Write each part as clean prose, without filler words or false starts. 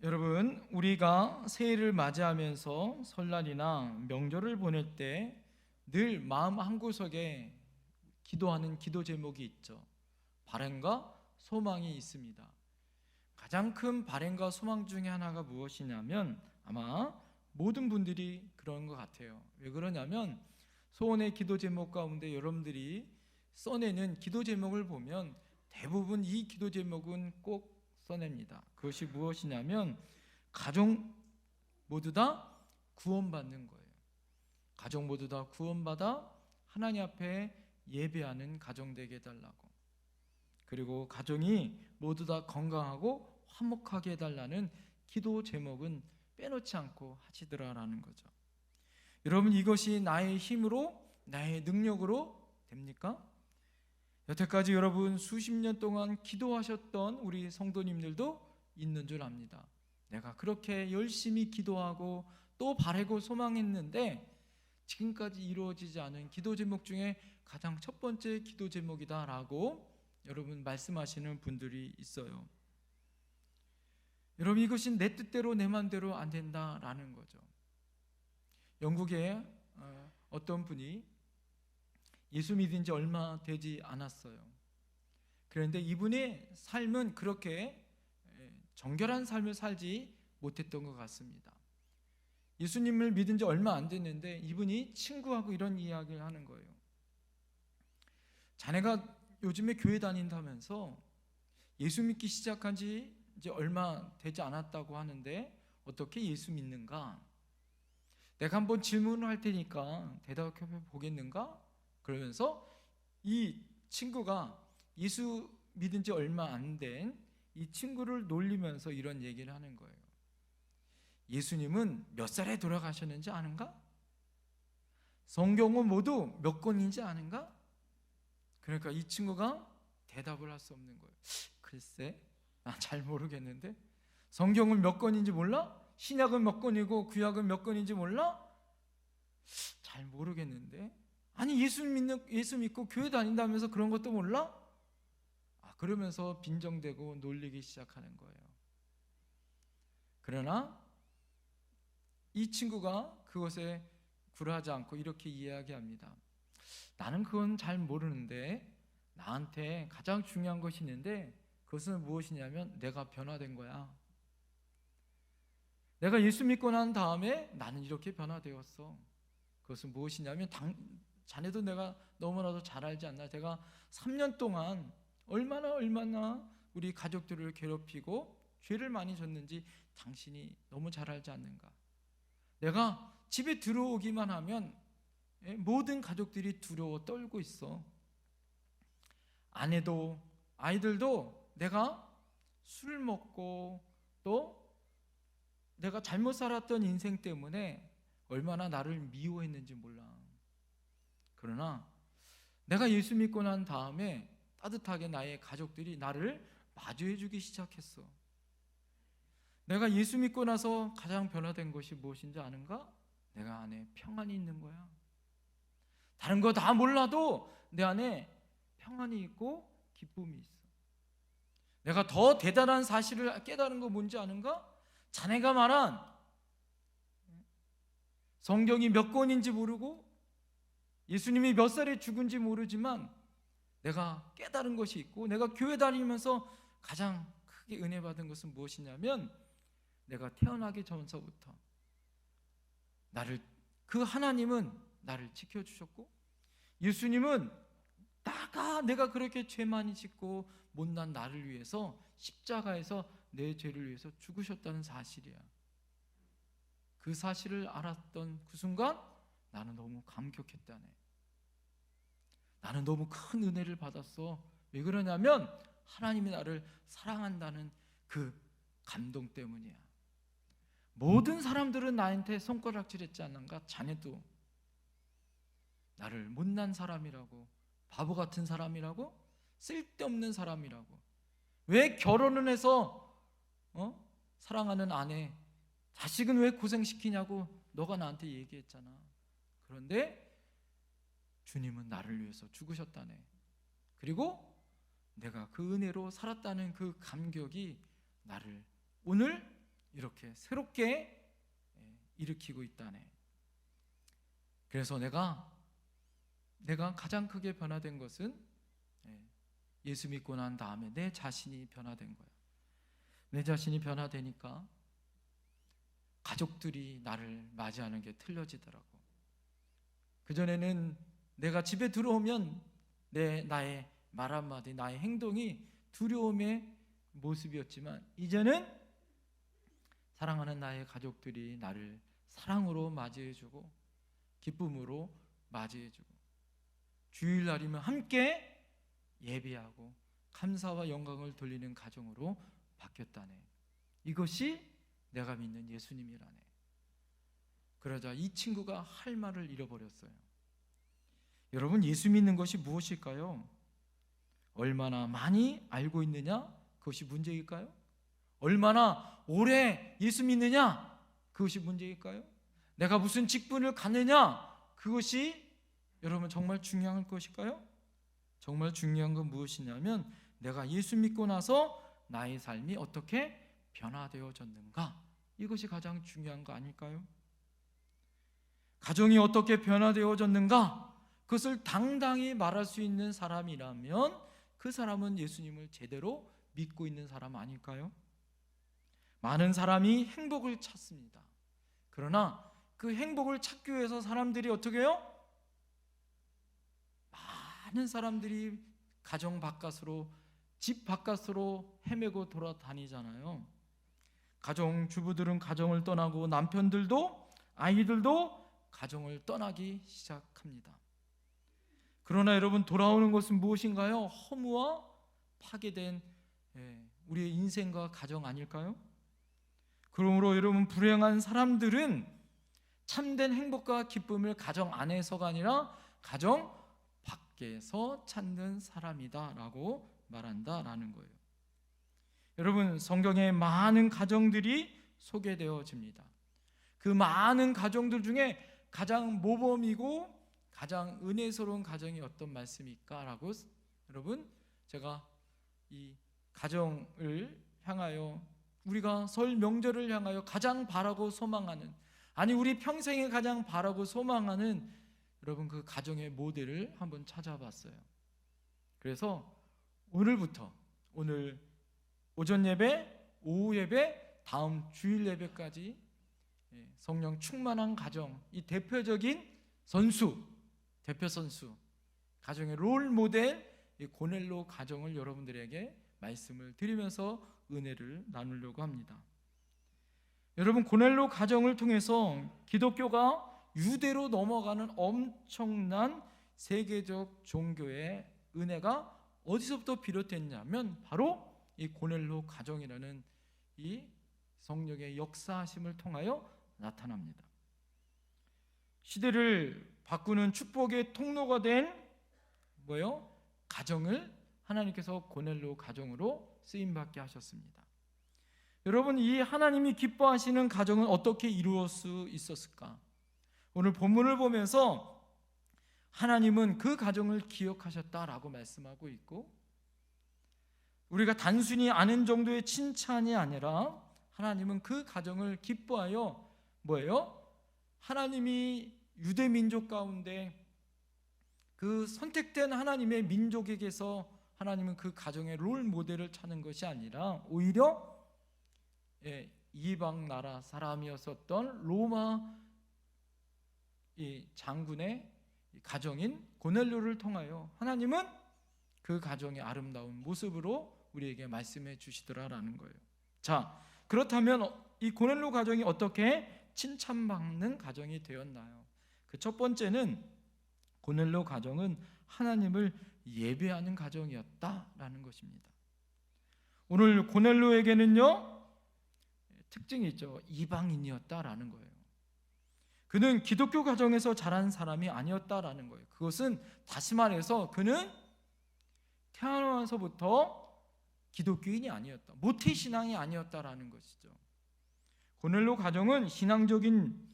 여러분, 우리가 새해를 맞이하면서 설날이나 명절을 보낼 때 늘 마음 한구석에 기도하는 기도 제목이 있죠. 바람과 소망이 있습니다. 가장 큰 바람과 소망 중에 하나가 무엇이냐면 아마 모든 분들이 그런 것 같아요. 왜 그러냐면 소원의 기도 제목 가운데 여러분들이 써내는 기도 제목을 보면 대부분 이 기도 제목은 꼭 써냅니다. 그것이 무엇이냐면 가족 모두 다 구원받는 거예요. 가족 모두 다 구원받아 하나님 앞에 예배하는 가정 되게 해달라고, 그리고 가정이 모두 다 건강하고 화목하게 해달라는 기도 제목은 빼놓지 않고 하시더라라는 거죠. 여러분, 이것이 나의 힘으로 나의 능력으로 됩니까? 여태까지 여러분 수십 년 동안 기도하셨던 우리 성도님들도 있는 줄 압니다. 내가 그렇게 열심히 기도하고 또 바라고 소망했는데 지금까지 이루어지지 않은 기도 제목 중에 가장 첫 번째 기도 제목이다라고 여러분 말씀하시는 분들이 있어요. 여러분, 이것이 내 뜻대로 내 맘대로 안 된다라는 거죠. 영국에 어떤 분이 예수 믿은 지 얼마 되지 않았어요. 그런데 이분의 삶은 그렇게 정결한 삶을 살지 못했던 것 같습니다. 예수님을 믿은 지 얼마 안 됐는데 이분이 친구하고 이런 이야기를 하는 거예요. 자네가 요즘에 교회 다닌다면서 예수 믿기 시작한 지 이제 얼마 되지 않았다고 하는데 어떻게 예수 믿는가? 내가 한번 질문을 할 테니까 대답해 보겠는가? 그러면서 이 친구가 예수 믿은 지 얼마 안 된 이 친구를 놀리면서 이런 얘기를 하는 거예요. 예수님은 몇 살에 돌아가셨는지 아는가? 성경은 모두 몇 권인지 아는가? 그러니까 이 친구가 대답을 할 수 없는 거예요. 글쎄, 난 잘 모르겠는데. 성경은 몇 권인지 몰라? 신약은 몇 권이고 구약은 몇 권인지 몰라? 잘 모르겠는데. 아니, 예수 믿고 교회 다닌다면서 그런 것도 몰라? 그러면서 빈정대고 놀리기 시작하는 거예요. 그러나 이 친구가 그것에 굴하지 않고 이렇게 이야기합니다. 나는 그건 잘 모르는데 나한테 가장 중요한 것이 있는데 그것은 무엇이냐면 내가 변화된 거야. 내가 예수 믿고 난 다음에 나는 이렇게 변화되었어. 그것은 무엇이냐면 자네도 내가 너무나도 잘 알지 않나? 제가 3년 동안 얼마나 우리 가족들을 괴롭히고 죄를 많이 졌는지 당신이 너무 잘 알지 않는가? 내가 집에 들어오기만 하면 모든 가족들이 두려워 떨고 있어. 아내도 아이들도 내가 술 먹고 또 내가 잘못 살았던 인생 때문에 얼마나 나를 미워했는지 몰라. 그러나 내가 예수 믿고 난 다음에 따뜻하게 나의 가족들이 나를 마주해 주기 시작했어. 내가 예수 믿고 나서 가장 변화된 것이 무엇인지 아는가? 내가 안에 평안이 있는 거야. 다른 거 다 몰라도 내 안에 평안이 있고 기쁨이 있어. 내가 더 대단한 사실을 깨달은 거 뭔지 아는가? 자네가 말한 성경이 몇 권인지 모르고 예수님이 몇 살에 죽은지 모르지만 내가 깨달은 것이 있고 내가 교회 다니면서 가장 크게 은혜 받은 것은 무엇이냐면 내가 태어나기 전서부터 그 하나님은 나를 지켜주셨고 예수님은 내가 그렇게 죄 많이 짓고 못난 나를 위해서 십자가에서 내 죄를 위해서 죽으셨다는 사실이야. 그 사실을 알았던 그 순간 나는 너무 감격했다네. 나는 너무 큰 은혜를 받았어. 왜 그러냐면 하나님이 나를 사랑한다는 그 감동 때문이야. 모든 사람들은 나한테 손가락질했지 않는가? 자네도 나를 못난 사람이라고, 바보 같은 사람이라고, 쓸데없는 사람이라고. 왜 결혼을 해서 사랑하는 아내, 자식은 왜 고생시키냐고 너가 나한테 얘기했잖아. 그런데 주님은 나를 위해서 죽으셨다네. 그리고 내가 그 은혜로 살았다는 그 감격이 나를 오늘 이렇게 새롭게 일으키고 있다네. 그래서 내가 가장 크게 변화된 것은 예수 믿고 난 다음에 내 자신이 변화된 거야. 내 자신이 변화되니까 가족들이 나를 맞이하는 게 틀려지더라고. 그전에는 내가 집에 들어오면 나의 말 한마디, 나의 행동이 두려움의 모습이었지만 이제는 사랑하는 나의 가족들이 나를 사랑으로 맞이해주고 기쁨으로 맞이해주고 주일날이면 함께 예배하고 감사와 영광을 돌리는 가정으로 바뀌었다네. 이것이 내가 믿는 예수님이라네. 그러자 이 친구가 할 말을 잃어버렸어요. 여러분, 예수 믿는 것이 무엇일까요? 얼마나 많이 알고 있느냐? 그것이 문제일까요? 얼마나 오래 예수 믿느냐? 그것이 문제일까요? 내가 무슨 직분을 갖느냐? 그것이 여러분 정말 중요한 것일까요? 정말 중요한 건 무엇이냐면 내가 예수 믿고 나서 나의 삶이 어떻게 변화되어졌는가? 이것이 가장 중요한 거 아닐까요? 가정이 어떻게 변화되어졌는가? 그것을 당당히 말할 수 있는 사람이라면 그 사람은 예수님을 제대로 믿고 있는 사람 아닐까요? 많은 사람이 행복을 찾습니다. 그러나 그 행복을 찾기 위해서 사람들이 어떻게 해요? 많은 사람들이 가정 바깥으로, 집 바깥으로 헤매고 돌아다니잖아요. 가정 주부들은 가정을 떠나고 남편들도 아이들도 가정을 떠나기 시작합니다. 그러나 여러분, 돌아오는 것은 무엇인가요? 허무와 파괴된 우리의 인생과 가정 아닐까요? 그러므로 여러분, 불행한 사람들은 참된 행복과 기쁨을 가정 안에서가 아니라 가정 밖에서 찾는 사람이다라고 말한다라는 거예요. 여러분, 성경에 많은 가정들이 소개되어집니다. 그 많은 가정들 중에 가장 모범이고 가장 은혜스러운 가정이 어떤 말씀일까라고 여러분, 제가 이 가정을 향하여, 우리가 설 명절을 향하여 가장 바라고 소망하는, 아니 우리 평생에 가장 바라고 소망하는 여러분 그 가정의 모델을 한번 찾아봤어요. 그래서 오늘부터, 오늘 오전 예배, 오후 예배, 다음 주일 예배까지 성령 충만한 가정, 이 대표 선수, 가정의 롤 모델 이 고넬로 가정을 여러분들에게 말씀을 드리면서 은혜를 나누려고 합니다. 여러분, 고넬로 가정을 통해서 기독교가 유대로 넘어가는 엄청난 세계적 종교의 은혜가 어디서부터 비롯됐냐면 바로 이 고넬로 가정이라는 이 성령의 역사하심을 통하여 나타납니다. 시대를 바꾸는 축복의 통로가 된 가정을 하나님께서 고넬로 가정으로 쓰임받게 하셨습니다. 여러분, 이 하나님이 기뻐하시는 가정은 어떻게 이루어질 수 있었을까? 오늘 본문을 보면서 하나님은 그 가정을 기억하셨다라고 말씀하고 있고, 우리가 단순히 아는 정도의 칭찬이 아니라 하나님은 그 가정을 기뻐하여 하나님이 유대 민족 가운데 그 선택된 하나님의 민족에게서 하나님은 그 가정의 롤 모델을 찾는 것이 아니라 오히려 이방 나라 사람이었었던 로마 장군의 가정인 고넬료를 통하여 하나님은 그 가정의 아름다운 모습으로 우리에게 말씀해 주시더라라는 거예요. 자, 그렇다면 이 고넬료 가정이 어떻게 칭찬받는 가정이 되었나요? 그 첫 번째는 고넬료 가정은 하나님을 예배하는 가정이었다라는 것입니다. 오늘 고넬료에게는요 특징이 있죠. 이방인이었다라는 거예요. 그는 기독교 가정에서 자란 사람이 아니었다라는 거예요. 그것은 다시 말해서 그는 태어나서부터 기독교인이 아니었다, 모태신앙이 아니었다라는 것이죠. 고넬료 가정은 신앙적인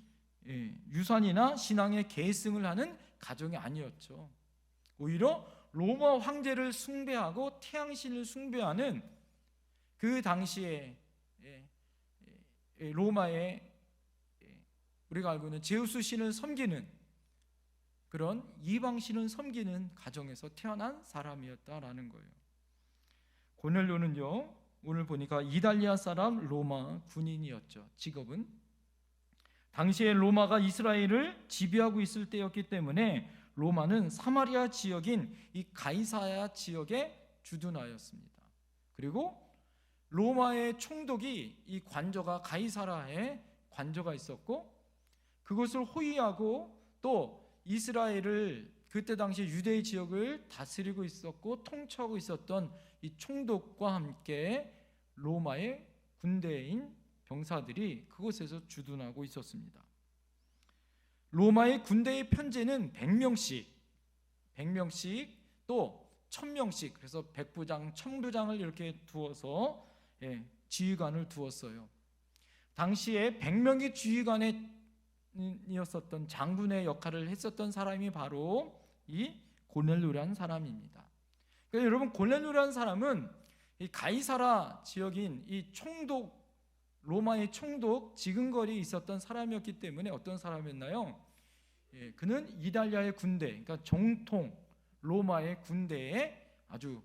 유산이나 신앙의 계승을 하는 가정이 아니었죠. 오히려 로마 황제를 숭배하고 태양신을 숭배하는 그 당시에 로마의 우리가 알고 있는 제우스 신을 섬기는 그런 이방 신을 섬기는 가정에서 태어난 사람이었다라는 거예요. 고넬료는요, 오늘 보니까 이달리아 사람 로마 군인이었죠. 직업은 당시에 로마가 이스라엘을 지배하고 있을 때였기 때문에 로마는 사마리아 지역인 이 가이사야 지역에 주둔하였습니다. 그리고 로마의 총독이 이 관저가 가이사라에 관저가 있었고, 그것을 호위하고 또 이스라엘을 그때 당시 유대 지역을 다스리고 있었고 통치하고 있었던 이 총독과 함께 로마의 군대인 병사들이 그곳에서 주둔하고 있었습니다. 로마의 군대의 편제는 100명씩 또 1000명씩, 그래서 백부장, 천부장을 이렇게 두어서 지휘관을 두었어요. 당시에 100명의 지휘관이었었던 장군의 역할을 했었던 사람이 바로 이 고넬료라는 사람입니다. 그러니까 여러분, 고넬료라는 사람은 이 가이사라 지역인 이 총독, 로마의 총독 지근거리에 있었던 사람이었기 때문에 어떤 사람이었나요? 그는 이달리아의 군대, 그러니까 정통 로마의 군대에 아주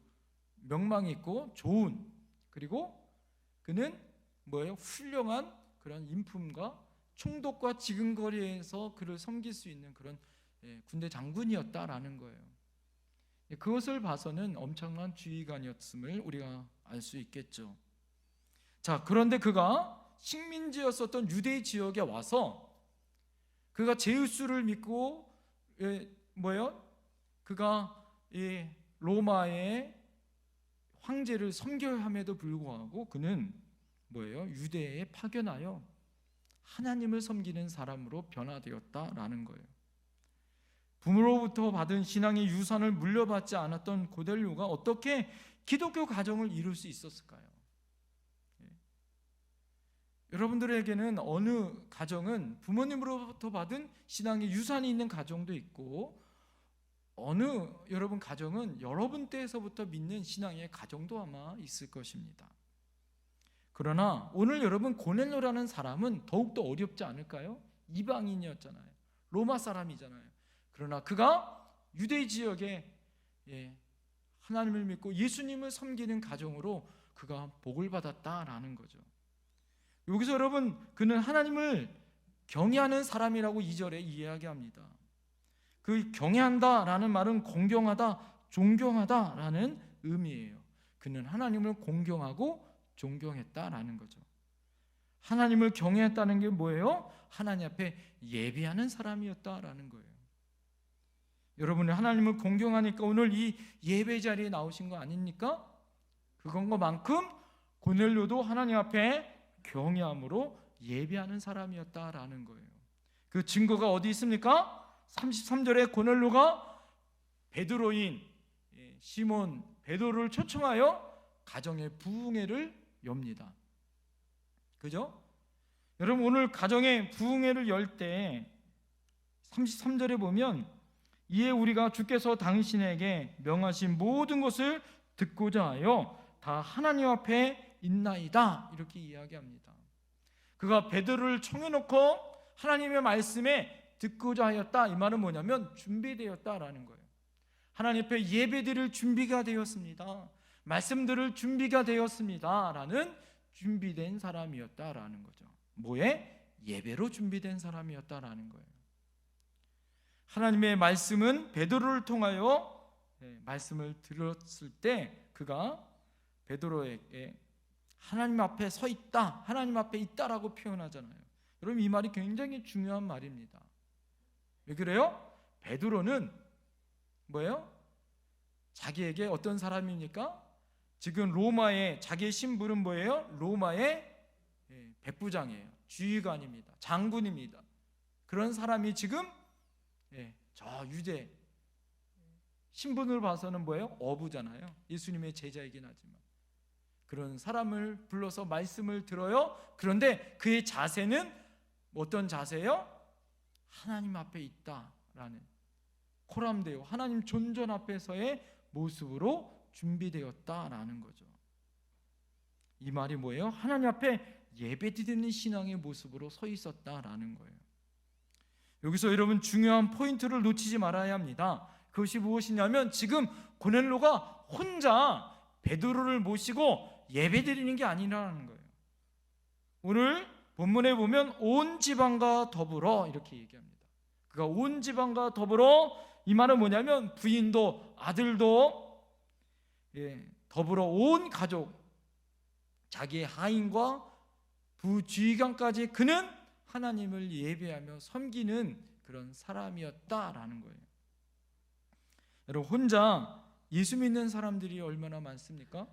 명망 있고 좋은, 그리고 그는 훌륭한 그런 인품과 총독과 지근거리에서 그를 섬길 수 있는 그런 군대 장군이었다라는 거예요. 그것을 봐서는 엄청난 지휘관이었음을 우리가 알 수 있겠죠. 자, 그런데 그가 식민지였었던 유대 지역에 와서 그가 제우스를 믿고 그가 이 로마의 황제를 섬겨야 함에도 불구하고 그는 유대에 파견하여 하나님을 섬기는 사람으로 변화되었다라는 거예요. 부모로부터 받은 신앙의 유산을 물려받지 않았던 고넬료가 어떻게 기독교 가정을 이룰 수 있었을까요? 여러분들에게는 어느 가정은 부모님으로부터 받은 신앙의 유산이 있는 가정도 있고, 어느 여러분 가정은 여러분 때에서부터 믿는 신앙의 가정도 아마 있을 것입니다. 그러나 오늘 여러분, 고넬료라는 사람은 더욱더 어렵지 않을까요? 이방인이었잖아요. 로마 사람이잖아요. 그러나 그가 유대 지역에 하나님을 믿고 예수님을 섬기는 가정으로 그가 복을 받았다라는 거죠. 여기서 여러분, 그는 하나님을 경외하는 사람이라고 2절에 이야기합니다. 그 경외한다라는 말은 공경하다, 존경하다라는 의미예요. 그는 하나님을 공경하고 존경했다라는 거죠. 하나님을 경외했다는 게 뭐예요? 하나님 앞에 예배하는 사람이었다라는 거예요. 여러분이 하나님을 공경하니까 오늘 이 예배 자리에 나오신 거 아닙니까? 그건 것만큼 고넬료도 하나님 앞에 경외함으로 예배하는 사람이었다라는 거예요. 그 증거가 어디 있습니까? 33절에 고넬료가 베드로인 시몬 베드로를 초청하여 가정의 부흥회를 엽니다. 그죠? 여러분, 오늘 가정의 부흥회를 열 때 33절에 보면, 이에 우리가 주께서 당신에게 명하신 모든 것을 듣고자 하여 다 하나님 앞에 있나이다, 이렇게 이야기합니다. 그가 베드로를 청해놓고 하나님의 말씀에 듣고자 하였다, 이 말은 뭐냐면 준비되었다라는 거예요. 하나님 앞에 예배드릴 준비가 되었습니다, 말씀 들을 준비가 되었습니다 라는 준비된 사람이었다라는 거죠. 뭐에? 예배로 준비된 사람이었다라는 거예요. 하나님의 말씀은 베드로를 통하여 말씀을 들었을 때 그가 베드로에게 하나님 앞에 서 있다, 하나님 앞에 있다라고 표현하잖아요. 여러분, 이 말이 굉장히 중요한 말입니다. 왜 그래요? 베드로는 자기에게 어떤 사람입니까? 지금 로마의 자기의 신분은 뭐예요? 로마의 백부장이에요. 지휘관입니다. 장군입니다. 그런 사람이 지금 저 유대 신분을 봐서는 어부잖아요. 예수님의 제자이긴 하지만 그런 사람을 불러서 말씀을 들어요. 그런데 그의 자세는 어떤 자세예요? 하나님 앞에 있다라는, 코람데오, 하나님 존전 앞에서의 모습으로 준비되었다라는 거죠. 이 말이 뭐예요? 하나님 앞에 예배드리는 신앙의 모습으로 서 있었다라는 거예요. 여기서 여러분 중요한 포인트를 놓치지 말아야 합니다. 그것이 무엇이냐면 지금 고넬로가 혼자 베드로를 모시고 예배드리는 게 아니라는 거예요. 오늘 본문에 보면 온 지방과 더불어 이렇게 얘기합니다. 그가 온 지방과 더불어, 이 말은 뭐냐면 부인도 아들도 더불어 온 가족, 자기의 하인과 부주의관까지 그는 하나님을 예배하며 섬기는 그런 사람이었다라는 거예요. 여러분, 혼자 예수 믿는 사람들이 얼마나 많습니까?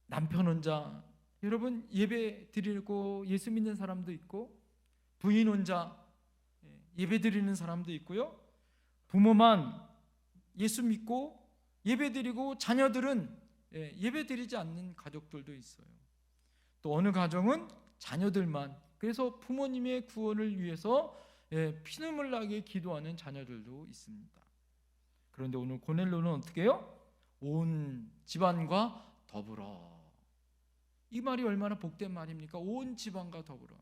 남편 혼자 여러분 예배 드리고 예수 믿는 사람도 있고, 부인 혼자 예배 드리는 사람도 있고요, 부모만 예수 믿고 예배 드리고 자녀들은 예배 드리지 않는 가족들도 있어요. 또 어느 가정은 자녀들만, 그래서 부모님의 구원을 위해서 피눈물 나게 기도하는 자녀들도 있습니다. 그런데 오늘 고넬로는 어떻게 해요? 온 집안과 더불어. 이 말이 얼마나 복된 말입니까? 온 집안과 더불어.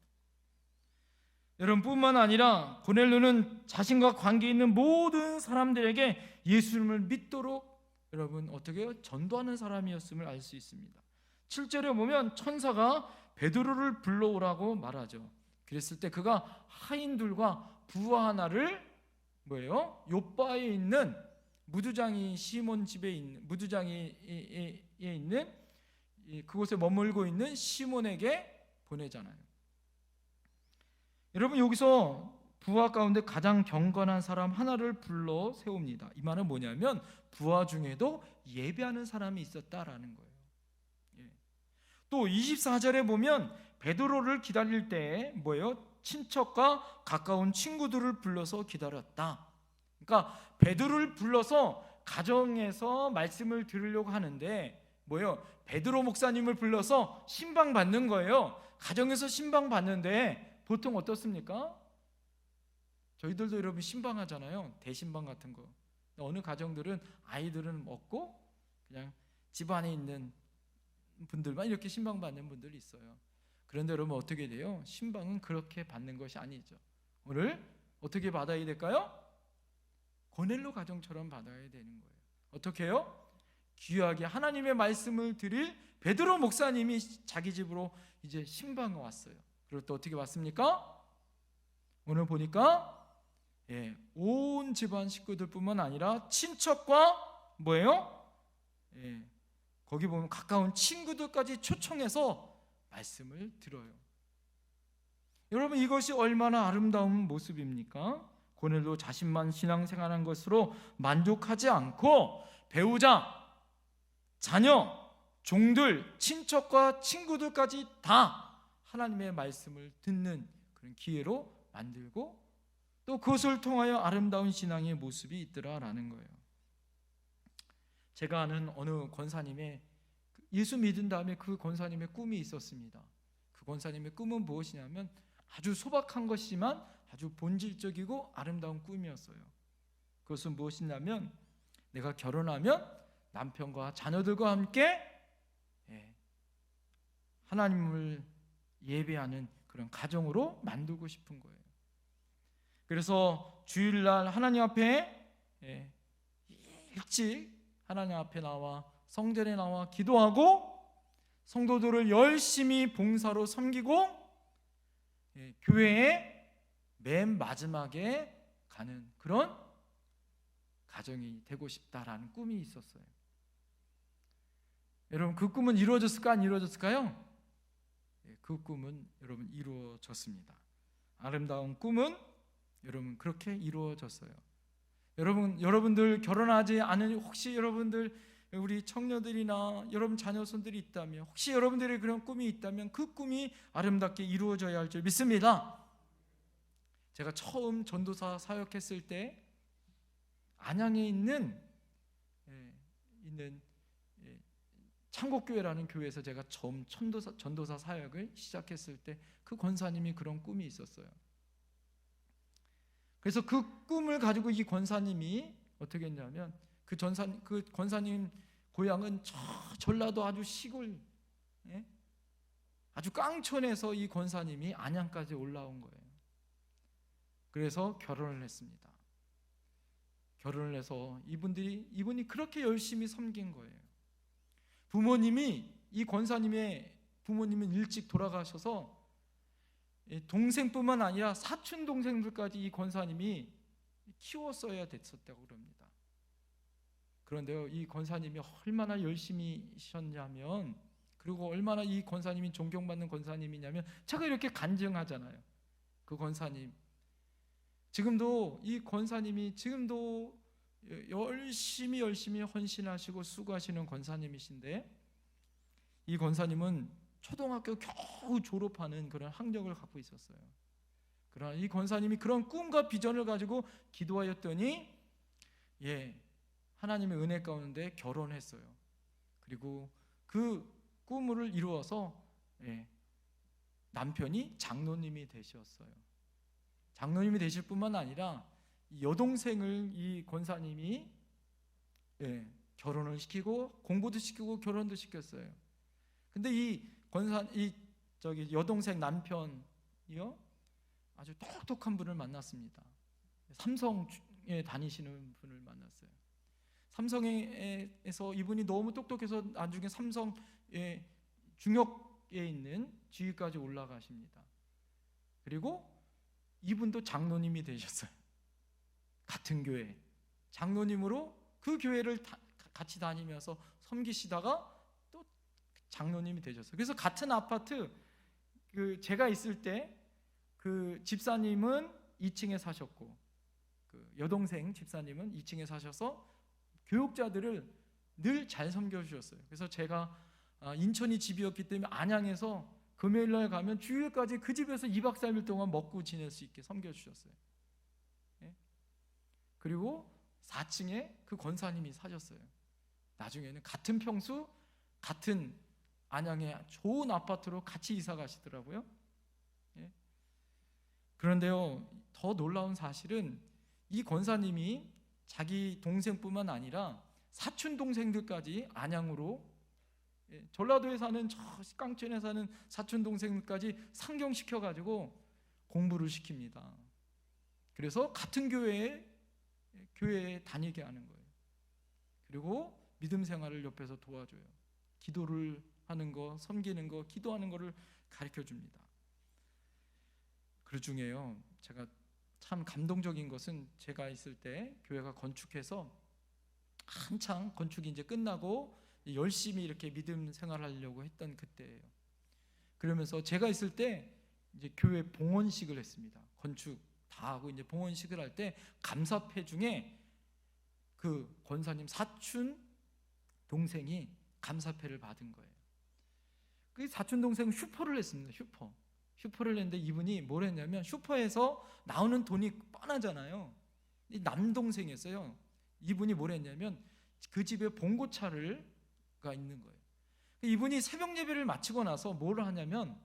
여러분, 뿐만 아니라 고넬로는 자신과 관계 있는 모든 사람들에게 예수님을 믿도록 여러분 어떻게 해요? 전도하는 사람이었음을 알 수 있습니다. 7절에 보면 천사가 베드로를 불러오라고 말하죠. 그랬을 때 그가 하인들과 부하 하나를 뭐예요? 요바에 있는 무두장이 시몬 집에 있는 무두장이에 있는 그곳에 머물고 있는 시몬에게 보내잖아요. 여러분, 여기서 부하 가운데 가장 경건한 사람 하나를 불러 세웁니다. 이 말은 뭐냐면 부하 중에도 예배하는 사람이 있었다라는 거예요. 또 24절에 보면 베드로를 기다릴 때 뭐예요? 친척과 가까운 친구들을 불러서 기다렸다. 그러니까 베드로를 불러서 가정에서 말씀을 들으려고 하는데 뭐예요? 베드로 목사님을 불러서 신방 받는 거예요. 가정에서 신방 받는데 보통 어떻습니까? 저희들도 여러분 신방하잖아요. 대신방 같은 거. 어느 가정들은 아이들은 없고 그냥 집안에 있는 분들만 이렇게 신방 받는 분들이 있어요. 그런데 여러분 어떻게 돼요? 신방은 그렇게 받는 것이 아니죠. 오늘 어떻게 받아야 될까요? 고넬로 가정처럼 받아야 되는 거예요. 어떻게 해요? 귀하게 하나님의 말씀을 드릴 베드로 목사님이 자기 집으로 이제 신방에 왔어요. 그럴 때 어떻게 왔습니까? 오늘 보니까 온 집안 식구들뿐만 아니라 친척과 뭐예요? 거기 보면 가까운 친구들까지 초청해서 말씀을 들어요. 여러분, 이것이 얼마나 아름다운 모습입니까? 고넬로 자신만 신앙생활한 것으로 만족하지 않고 배우자, 자녀, 종들, 친척과 친구들까지 다 하나님의 말씀을 듣는 그런 기회로 만들고 또 그것을 통하여 아름다운 신앙의 모습이 있더라라는 거예요. 제가 아는 어느 권사님의 예수 믿은 다음에 그 권사님의 꿈이 있었습니다. 그 권사님의 꿈은 무엇이냐면 아주 소박한 것이지만 아주 본질적이고 아름다운 꿈이었어요. 그것은 무엇이냐면 내가 결혼하면 남편과 자녀들과 함께 하나님을 예배하는 그런 가정으로 만들고 싶은 거예요. 그래서 주일날 하나님 앞에 일찍 하나님 앞에 나와 성전에 나와 기도하고 성도들을 열심히 봉사로 섬기고 교회에 맨 마지막에 가는 그런 가정이 되고 싶다라는 꿈이 있었어요. 여러분, 그 꿈은 이루어졌을까 안 이루어졌을까요? 그 꿈은 여러분 이루어졌습니다. 아름다운 꿈은 여러분 그렇게 이루어졌어요. 여러분들 결혼하지 않은 혹시 여러분들 우리 청년들이나 여러분 자녀손들이 있다면 혹시 여러분들의 그런 꿈이 있다면 그 꿈이 아름답게 이루어져야 할 줄 믿습니다. 제가 처음 전도사 사역했을 때 안양에 있는 창곡교회라는 교회에서 제가 처음 전도사 사역을 시작했을 때 그 권사님이 그런 꿈이 있었어요. 그래서 그 꿈을 가지고 이 권사님이 어떻게 했냐면 그 권사님 고향은 저 전라도 아주 시골, 예? 아주 깡촌에서 이 권사님이 안양까지 올라온 거예요. 그래서 결혼을 했습니다. 결혼을 해서 이분이 그렇게 열심히 섬긴 거예요. 이 권사님의 부모님은 일찍 돌아가셔서 동생뿐만 아니라 사촌 동생들까지 이 권사님이 키웠어야 됐었다고 그럽니다. 그런데요, 이 권사님이 얼마나 열심히 하셨냐면, 그리고 얼마나 이 권사님이 존경받는 권사님이냐면, 제가 이렇게 간증하잖아요. 그 권사님 지금도, 이 권사님이 지금도 열심히 헌신하시고 수고하시는 권사님이신데, 이 권사님은 초등학교 겨우 졸업하는 그런 학력을 갖고 있었어요. 그러나 이 권사님이 그런 꿈과 비전을 가지고 기도하였더니 하나님의 은혜 가운데 결혼했어요. 그리고 그 꿈을 이루어서 남편이 장로님이 되셨어요. 장로님이 되실 뿐만 아니라 여동생을 이 권사님이 결혼을 시키고 공부도 시키고 결혼도 시켰어요. 근데 이 여동생 남편이요, 아주 똑똑한 분을 만났습니다. 삼성에 다니시는 분을 만났어요. 삼성에서 이분이 너무 똑똑해서 나중에 삼성의 중역에 있는 지위까지 올라가십니다. 그리고 이분도 장로님이 되셨어요. 같은 교회 장로님으로 그 교회를 같이 다니면서 섬기시다가 또 장로님이 되셨어요. 그래서 같은 아파트, 제가 있을 때 그 집사님은 2층에 사셨고, 그 여동생 집사님은 2층에 사셔서 교육자들을 늘 잘 섬겨주셨어요. 그래서 제가 인천이 집이었기 때문에 안양에서 금요일날 가면 주일까지 그 집에서 2박 3일 동안 먹고 지낼 수 있게 섬겨주셨어요. 그리고 4층에 그 권사님이 사셨어요. 나중에는 같은 평수, 같은 안양의 좋은 아파트로 같이 이사 가시더라고요. 그런데요, 더 놀라운 사실은 이 권사님이 자기 동생뿐만 아니라 사촌 동생들까지 안양으로, 전라도에 사는 저 깡촌에 사는 사촌 동생들까지 상경시켜 가지고 공부를 시킵니다. 그래서 같은 교회에 다니게 하는 거예요. 그리고 믿음 생활을 옆에서 도와줘요. 기도를 하는 거, 섬기는 거, 기도하는 거를 가르쳐 줍니다. 그 중에요, 제가 참 감동적인 것은, 제가 있을 때 교회가 건축해서 한창 건축이 이제 끝나고 열심히 이렇게 믿음 생활하려고 했던 그때예요. 그러면서 제가 있을 때 이제 교회 봉헌식을 했습니다. 건축 다 하고 이제 봉헌식을 할 때 감사패 중에 그 권사님 사촌 동생이 감사패를 받은 거예요. 그 사촌 동생은 슈퍼를 했습니다. 슈퍼를 했는데 이분이 뭘 했냐면, 슈퍼에서 나오는 돈이 뻔하잖아요. 이 남동생이었어요. 이분이 뭘 했냐면 그 집에 봉고차가 있는 거예요. 이분이 새벽 예배를 마치고 나서 뭘 하냐면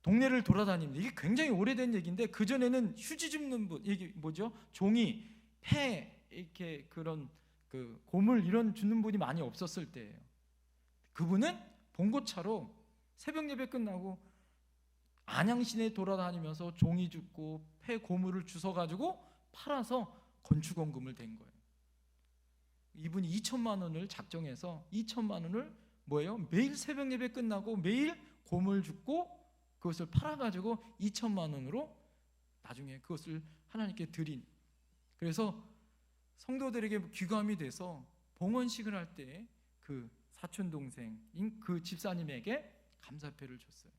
동네를 돌아다닙니다. 이게 굉장히 오래된 얘기인데, 그 전에는 휴지 줍는 분, 이게 뭐죠? 종이, 폐, 이렇게 그런 그 고물 이런 주는 분이 많이 없었을 때예요. 그분은 봉고차로 새벽 예배 끝나고 안양 시내 돌아다니면서 종이 줍고 폐 고물을 주워 가지고 팔아서 건축원금을 댄 거예요. 이분이 2천만 원을 작정해서 2천만 원을 매일 새벽 예배 끝나고 매일 고물 줍고 그것을 팔아가지고 2천만 원으로 나중에 그것을 하나님께 드린. 그래서 성도들에게 귀감이 돼서 봉헌식을 할 때 그 사촌 동생인 그 집사님에게 감사패를 줬어요.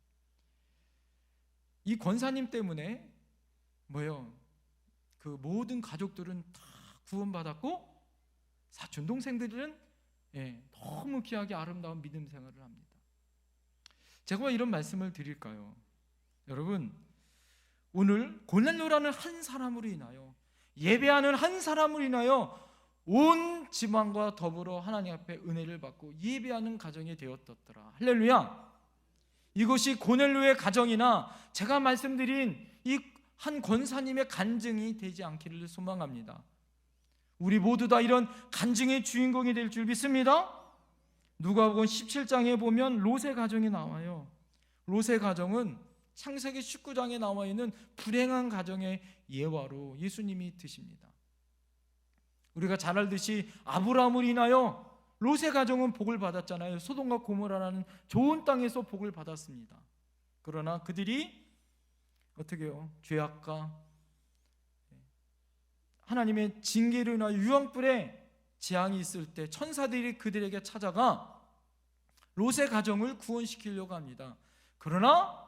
이 권사님 때문에 그 모든 가족들은 다 구원받았고, 사촌 동생들은 너무 귀하게 아름다운 믿음 생활을 합니다. 제가 왜 이런 말씀을 드릴까요? 여러분, 오늘 고넬료라는 한 사람으로 인하여, 예배하는 한 사람으로 인하여 온 지방과 더불어 하나님 앞에 은혜를 받고 예배하는 가정이 되었더라. 할렐루야. 이것이 고넬료의 가정이나 제가 말씀드린 이 한 권사님의 간증이 되지 않기를 소망합니다. 우리 모두 다 이런 간증의 주인공이 될 줄 믿습니다. 누가복음 17장에 보면 롯의 가정이 나와요. 롯의 가정은 창세기 19장에 나와 있는 불행한 가정의 예화로 예수님이 드십니다. 우리가 잘 알듯이 아브라함을 인하여 롯의 가정은 복을 받았잖아요. 소돔과 고모라라는 좋은 땅에서 복을 받았습니다. 그러나 그들이 어떻게 해요? 죄악과 하나님의 징계로 인하여 유황불에 재앙이 있을 때 천사들이 그들에게 찾아가 롯의 가정을 구원시키려고 합니다. 그러나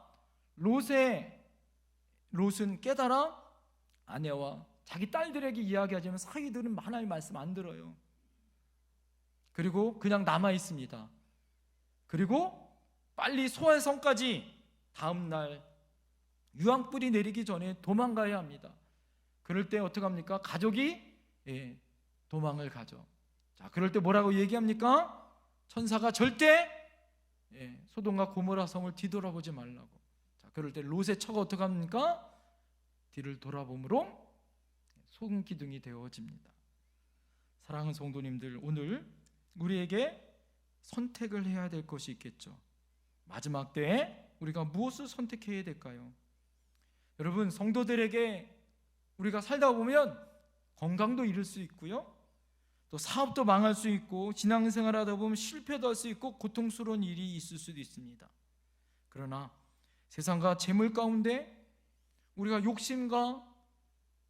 롯은 깨달아 아내와 자기 딸들에게 이야기하지만 사위들은 하나님 말씀 안 들어요. 그리고 그냥 남아 있습니다. 그리고 빨리 소환성까지 다음 날 유황불이 내리기 전에 도망가야 합니다. 그럴 때 어떻게 합니까? 가족이 도망을 가죠. 자, 그럴 때 뭐라고 얘기합니까? 천사가 절대 소돔과 고모라 성을 뒤돌아보지 말라고. 자, 그럴 때 롯의 처가 어떻게 합니까? 뒤를 돌아봄으로 소금기둥이 되어집니다. 사랑하는 성도님들, 오늘 우리에게 선택을 해야 될 것이 있겠죠. 마지막 때에 우리가 무엇을 선택해야 될까요? 여러분, 성도들에게 우리가 살다 보면 건강도 잃을 수 있고요, 또 사업도 망할 수 있고, 신앙생활하다 보면 실패도 할 수 있고, 고통스러운 일이 있을 수도 있습니다. 그러나 세상과 재물 가운데 우리가 욕심과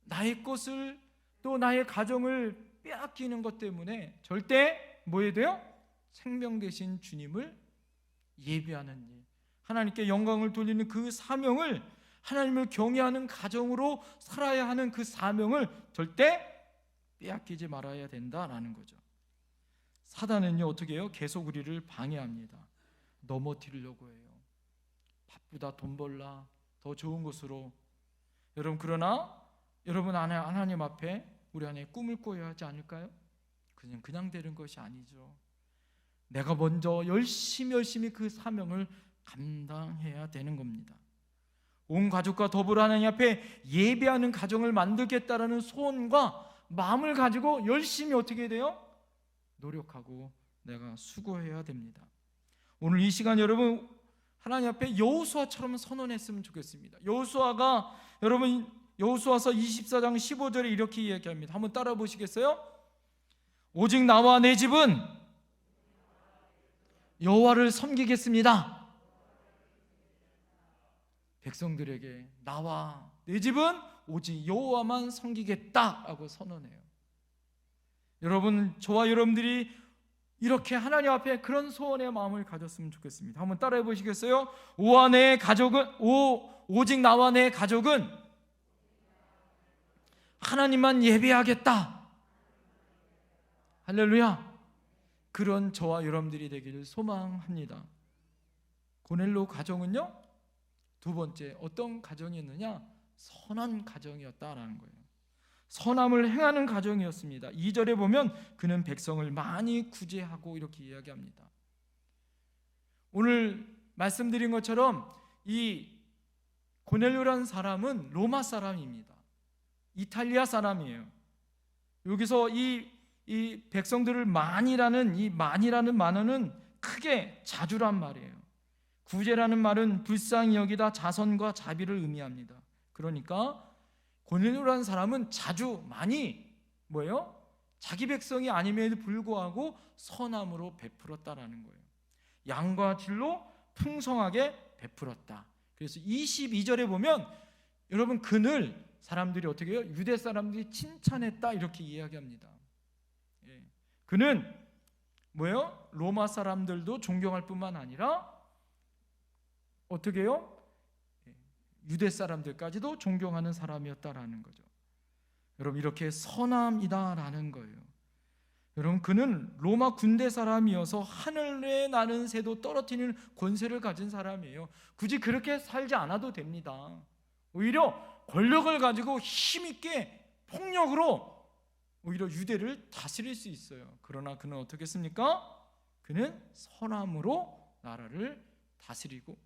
나의 것을 또 나의 가정을 빼앗기는 것 때문에 절대 뭐 해야 돼요? 생명 되신 주님을 예배하는 일, 하나님께 영광을 돌리는 그 사명을, 하나님을 경외하는 가정으로 살아야 하는 그 사명을 절대 빼앗기지 말아야 된다라는 거죠. 사단은요, 어떻게 해요? 계속 우리를 방해합니다. 넘어뜨리려고 해요. 바쁘다, 돈 벌라, 더 좋은 곳으로. 여러분, 그러나 여러분 안에 하나님 앞에 우리 안에 꿈을 꿔야 하지 않을까요? 그냥 되는 것이 아니죠. 내가 먼저 열심히 그 사명을 감당해야 되는 겁니다. 온 가족과 더불어 하나님 앞에 예배하는 가정을 만들겠다라는 소원과 마음을 가지고 열심히 어떻게 돼요? 노력하고 내가 수고해야 됩니다. 오늘 이 시간 여러분 하나님 앞에 여호수아처럼 선언했으면 좋겠습니다. 여호수아가 여러분 여호수아서 24장 15절에 이렇게 이야기합니다. 한번 따라 보시겠어요? 오직 나와 내 집은 여호와를 섬기겠습니다. 백성들에게 나와 내 집은 오직 여호와만 섬기겠다라고 선언해요. 여러분, 저와 여러분들이 이렇게 하나님 앞에 그런 소원의 마음을 가졌으면 좋겠습니다. 한번 따라해 보시겠어요? 오직 나와 내 가족은 하나님만 예배하겠다. 할렐루야. 그런 저와 여러분들이 되기를 소망합니다. 고넬로 가정은요, 두 번째 어떤 가정이었느냐? 선한 가정이었다라는 거예요. 선함을 행하는 가정이었습니다. 2절에 보면 그는 백성을 많이 구제하고 이렇게 이야기합니다. 오늘 말씀드린 것처럼 이 고넬료라는 사람은 로마 사람입니다. 이탈리아 사람이에요. 여기서 이 백성들을 많이라는 이 많이라는 만어는 크게 자주란 말이에요. 구제라는 말은 불쌍히 여기다 자선과 자비를 의미합니다. 그러니까 고넬료라는 사람은 자주 많이 뭐예요? 자기 백성이 아님에도 불구하고 선함으로 베풀었다라는 거예요. 양과 질로 풍성하게 베풀었다. 그래서 22절에 보면 여러분 그늘 사람들이 어떻게 해요? 유대 사람들이 칭찬했다 이렇게 이야기합니다. 그는 뭐예요? 로마 사람들도 존경할 뿐만 아니라 어떻게 해요? 유대 사람들까지도 존경하는 사람이었다라는 거죠. 여러분, 이렇게 선함이다라는 거예요. 여러분, 그는 로마 군대 사람이어서 하늘에 나는 새도 떨어뜨리는 권세를 가진 사람이에요. 굳이 그렇게 살지 않아도 됩니다. 오히려 권력을 가지고 힘있게 폭력으로 오히려 유대를 다스릴 수 있어요. 그러나 그는 어떻게 했습니까? 그는 선함으로 나라를 다스리고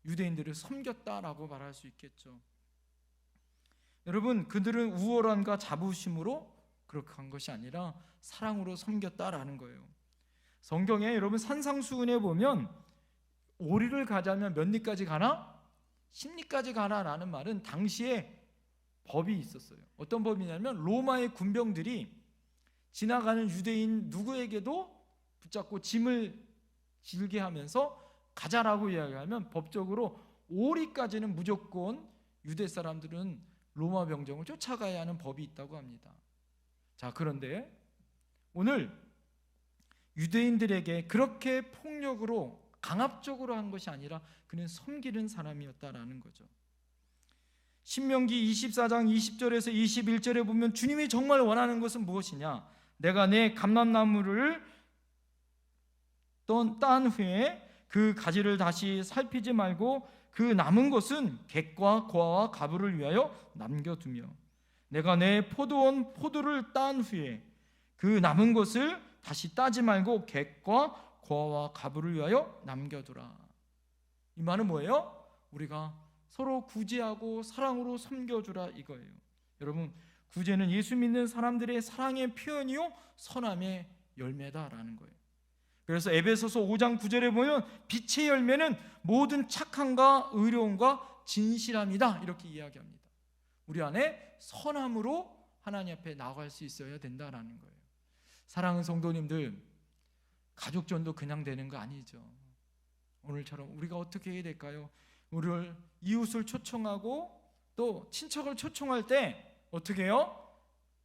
유대인들을 섬겼다라고 말할 수 있겠죠. 여러분, 그들은 우월함과 자부심으로 그렇게 한 것이 아니라 사랑으로 섬겼다라는 거예요. 성경에 여러분 산상수훈에 보면 오리를 가자면 몇 리까지 가나? 10리까지 가나라는 말은 당시에 법이 있었어요. 어떤 법이냐면 로마의 군병들이 지나가는 유대인 누구에게도 붙잡고 짐을 질게 하면서 가자라고 이야기하면 법적으로 5리까지는 무조건 유대 사람들은 로마 병정을 쫓아가야 하는 법이 있다고 합니다. 자, 그런데 오늘 유대인들에게 그렇게 폭력으로 강압적으로 한 것이 아니라 그는 섬기는 사람이었다라는 거죠. 신명기 24장 20절에서 21절에 보면 주님이 정말 원하는 것은 무엇이냐? 내가 내 감람나무를 딴 후에 그 가지를 다시 살피지 말고 그 남은 것은 객과 고아와 가부를 위하여 남겨두며 내가 내 포도원 포도를 딴 후에 그 남은 것을 다시 따지 말고 객과 고아와 가부를 위하여 남겨두라. 이 말은 뭐예요? 우리가 서로 구제하고 사랑으로 섬겨주라 이거예요. 여러분, 구제는 예수 믿는 사람들의 사랑의 표현이요 선함의 열매다라는 거예요. 그래서 에베소서 5장 9절에 보면 빛의 열매는 모든 착함과 의로움과 진실함이다 이렇게 이야기합니다. 우리 안에 선함으로 하나님 앞에 나아갈 수 있어야 된다라는 거예요. 사랑하는 성도님들, 가족전도 그냥 되는 거 아니죠. 오늘처럼 우리가 어떻게 해야 될까요? 우리를 이웃을 초청하고 또 친척을 초청할 때 어떻게 해요?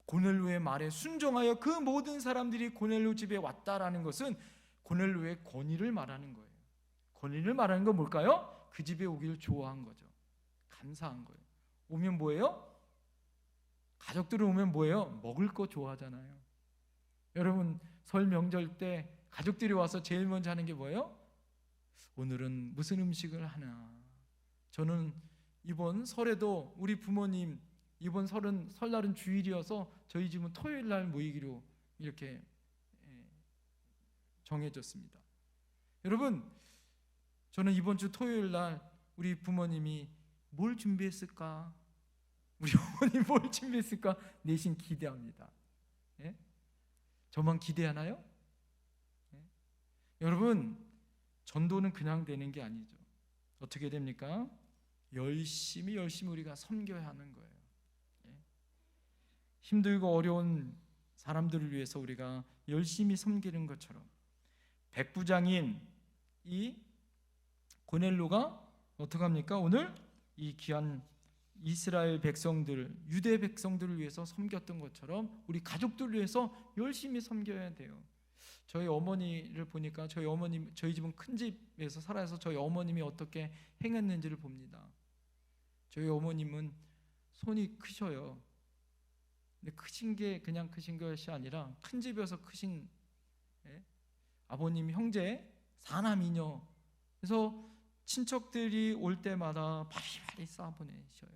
고넬료의 말에 순종하여 그 모든 사람들이 고넬료 집에 왔다라는 것은 고넬료의 권위를 말하는 거예요. 권위를 말하는 건 뭘까요? 그 집에 오기를 좋아한 거죠. 감사한 거예요. 오면 뭐예요? 가족들이 오면 뭐예요? 먹을 거 좋아하잖아요. 여러분, 설 명절 때 가족들이 와서 제일 먼저 하는 게 뭐예요? 오늘은 무슨 음식을 하나. 저는 이번 설에도 우리 부모님 이번 설날은 주일이어서 저희 집은 토요일 날 모이기로 이렇게 정해졌습니다. 여러분, 저는 이번 주 토요일 날 우리 부모님이 뭘 준비했을까? 우리 어머니 뭘 준비했을까? 내심 기대합니다. 예? 저만 기대하나요? 예? 여러분, 전도는 그냥 되는 게 아니죠. 어떻게 됩니까? 열심히 우리가 섬겨야 하는 거예요. 예? 힘들고 어려운 사람들을 위해서 우리가 열심히 섬기는 것처럼 백부장인 이 고넬료가 어떻게 합니까? 오늘 이 귀한 이스라엘 백성들, 유대 백성들을 위해서 섬겼던 것처럼 우리 가족들을 위해서 열심히 섬겨야 돼요. 저희 어머니를 보니까 저희 집은 큰 집에서 살아서 저희 어머님이 어떻게 행했는지를 봅니다. 저희 어머님은 손이 크셔요. 근데 크신 게 그냥 크신 것이 아니라 큰 집에서 크신 아버님 형제 4남2녀. 그래서 친척들이 올 때마다 바리바리 싸보내셔요.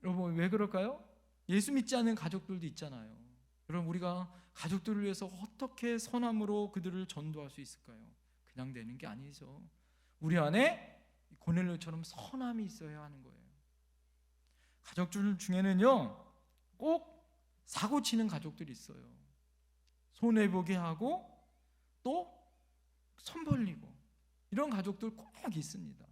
여러분, 왜 그럴까요? 예수 믿지 않는 가족들도 있잖아요. 여러분, 우리가 가족들을 위해서 어떻게 선함으로 그들을 전도할 수 있을까요? 그냥 되는 게 아니죠. 우리 안에 고넬료처럼 선함이 있어야 하는 거예요. 가족들 중에는요, 꼭 사고 치는 가족들이 있어요. 손해보게 하고 또 손 벌리고 이런 가족들 꼭 있습니다.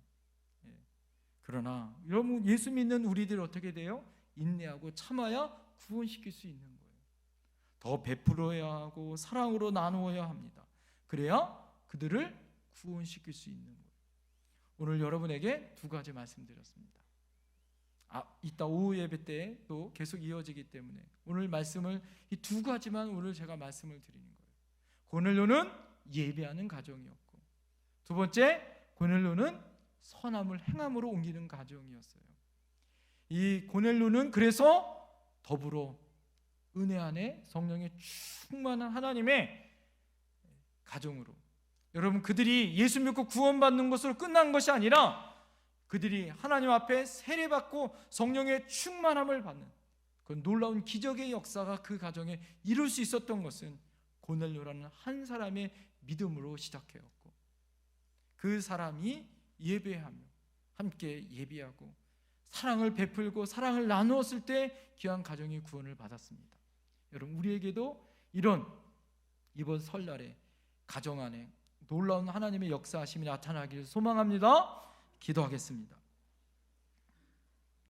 그러나 여러분, 예수 믿는 우리들 어떻게 돼요? 인내하고 참아야 구원시킬 수 있는 거예요. 더 베풀어야 하고 사랑으로 나누어야 합니다. 그래야 그들을 구원시킬 수 있는 거예요. 오늘 여러분에게 두 가지 말씀드렸습니다. 이따 오후 예배 때 또 계속 이어지기 때문에 오늘 말씀을 이 두 가지만 오늘 제가 말씀을 드리는 거예요. 고넬료는 예배하는 가정이었고, 두 번째, 고넬료는 선함을 행함으로 옮기는 가정이었어요. 이 고넬료는 그래서 더불어 은혜 안에 성령의 충만한 하나님의 가정으로, 여러분, 그들이 예수 믿고 구원받는 것으로 끝난 것이 아니라 그들이 하나님 앞에 세례받고 성령의 충만함을 받는 그 놀라운 기적의 역사가 그 가정에 이룰 수 있었던 것은 고넬료라는 한 사람의 믿음으로 시작되었고, 그 사람이 예배하며 함께 예배하고 사랑을 베풀고 사랑을 나누었을 때 귀한 가정이 구원을 받았습니다. 여러분, 우리에게도 이런 이번 설날에 가정 안에 놀라운 하나님의 역사하심이 나타나기를 소망합니다. 기도하겠습니다.